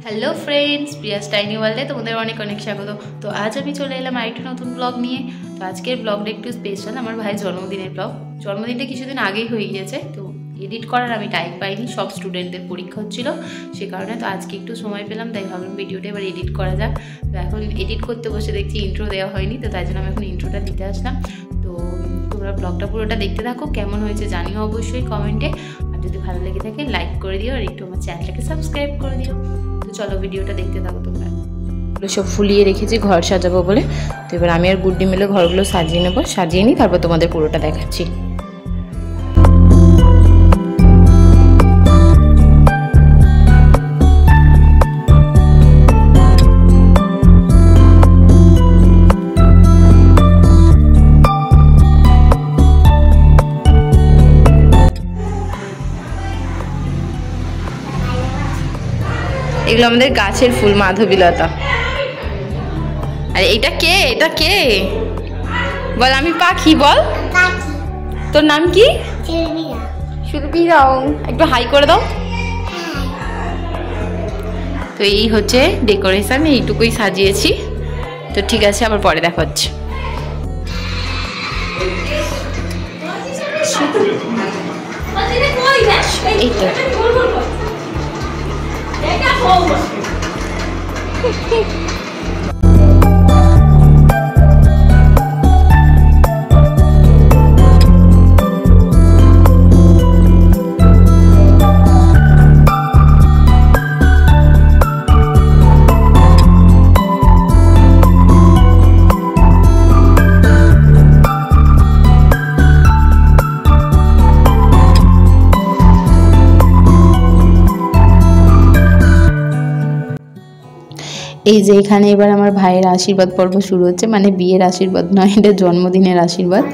Hello friends, Prius tiny ওয়ার্ল্ডে তোমাদের অনেক অনেক স্বাগত। তো আজ আমি চলে এলাম আরেকটা নতুন ব্লগ নিয়ে। তো আজকের ব্লগটা একটু স্পেশাল, আমার ভাইয়ের জন্মদিনের ব্লগ। জন্মদিনটা কিছুদিন আগেই হয়ে গিয়েছে, তো এডিট করার আমি টাইম পাইনি, সব স্টুডেন্টদের পরীক্ষা হচ্ছিলো সে কারণে। তো আজকে একটু সময় পেলাম, তাই ভাবলাম ভিডিওটা এবার এডিট করা যাক। তো এখন এডিট করতে বসে দেখছি ইন্ট্রো দেওয়া হয়নি, তো তাই জন্য আমি এখন ইন্ট্রোটা দিতে আসলাম। তো তোমরা ব্লগটা পুরোটা দেখতে থাকো, কেমন হয়েছে জানিও অবশ্যই কমেন্টে। আর যদি ভালো লেগে থাকে লাইক করে দিও, আর একটু আমার চ্যানেলটাকে সাবস্ক্রাইব করে দিও। তো চলো ভিডিওটা দেখতে থাকো তোমরা। সব ফুলিয়ে রেখেছি ঘর সাজাবো বলে। তো এবার আমি আর গুড্ডি মিলে ঘরগুলো সাজিয়ে নেবো, সাজিয়ে নিই, তারপর তোমাদের পুরোটা দেখাচ্ছি। এগুলো আমাদের গাছের ফুল, মাধবীলতা। আরে এটা কে? এটা কে বল? আমি পাখি, বল তোর নাম কি? সুরভিরা। একটু হাই করে দাও। তো এই হচ্ছে ডেকোরেশন, এইটুকুই সাজিয়েছি। তো ঠিক আছে, আবার পরে দেখা হচ্ছে। এই তো এই যে এখানে এবার আমার ভাইয়ের আশীর্বাদ পর্ব শুরু হচ্ছে, মানে বিয়ের আশীর্বাদ নয়, এটা জন্মদিনের আশীর্বাদ।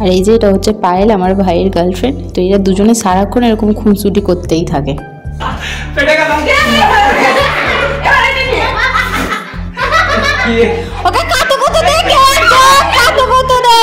আর এই যে এটা হচ্ছে পায়েল, আমার ভাইয়ের গার্লফ্রেন্ড। তো এরা দুজনে সারাক্ষণ এরকম খুনসুটি করতেই থাকে। ওকে কত কত দে, কত কত দে।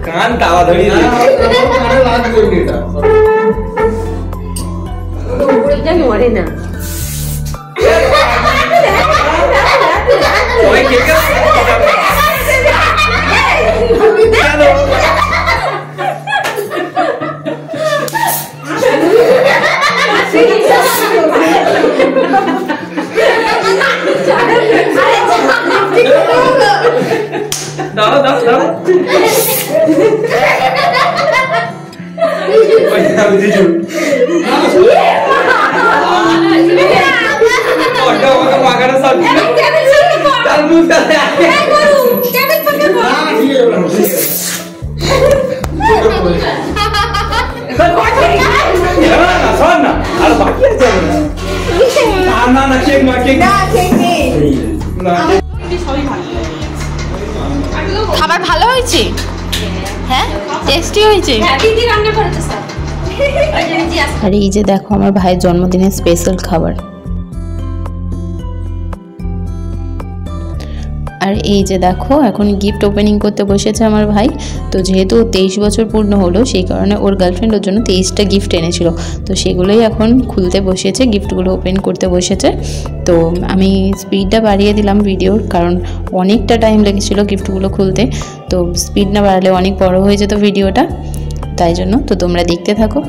কান তাওয়া ধরিয়ে দিয়ে মরে না। খাবার ভালো হয়েছে? হ্যাঁ, টেস্টি হয়েছে। আর এই যে দেখো আমার ভাইয়ের জন্মদিনের স্পেশাল খাবার। আর এই যে দেখো এখন গিফট ওপেনিং করতে বসেছে আমার ভাই। তো যেহেতু 23 বছর পূর্ণ হলো সেই কারণে ওর গার্লফ্রেন্ড ওর জন্য 23টা গিফট এনেছিল। তো সেগুলোই এখন খুলতে বসেছে, গিফটগুলো ওপেন করতে বসেছে। তো আমি স্পিডটা বাড়িয়ে দিলাম ভিডিওর, কারণ অনেকটা টাইম লেগেছিলো গিফটগুলো খুলতে। তো স্পিড না বাড়ালে অনেক বড় হয়ে যেত ভিডিওটা, তাই জন্য। তো তোমরা দেখতে থাকো।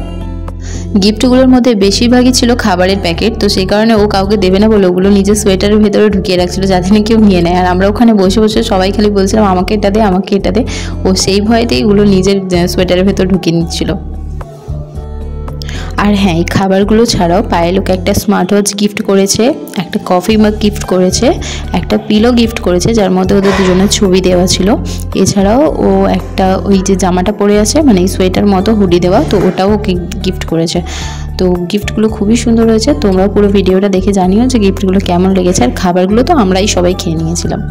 গিফটগুলোর মধ্যে বেশিরভাগই ছিল খাবারের প্যাকেট। তো সেই কারণে ও কাউকে দেবে না বলে ওগুলো নিজের সোয়েটারের ভেতরে ঢুকিয়ে রাখছিল যাতে না কেউ নিয়ে নেয়। আর আমরা ওখানে বসে বসে সবাই খালি বলছিলাম আমাকে এটা দে, আমাকে এটা দে। ও সেই ভয়েতেই এগুলো নিজের সোয়েটারের ভেতর ঢুকিয়ে নিচ্ছিল। আর হ্যাঁ, এই খাবারগুলো ছাড়াও পায়েল ওকে একটা স্মার্ট ওয়াচ গিফট করেছে, একটা কফি মাগ গিফট করেছে, একটা পিলো গিফট করেছে যার মধ্যে ওদের দুজনের ছবি দেওয়া ছিল। এছাড়াও ও একটা ওই যে জামাটা পরে আছে মানে এই সোয়েটার মতো হুডি দেওয়া, তো ওটাও ওকে গিফট করেছে। তো গিফটগুলো খুবই সুন্দর হয়েছে। তোমরা পুরো ভিডিওটা দেখে জানিও যে গিফটগুলো কেমন লেগেছে। আর খাবারগুলো তো আমরাই সবাই খেয়ে নিয়েছিলাম।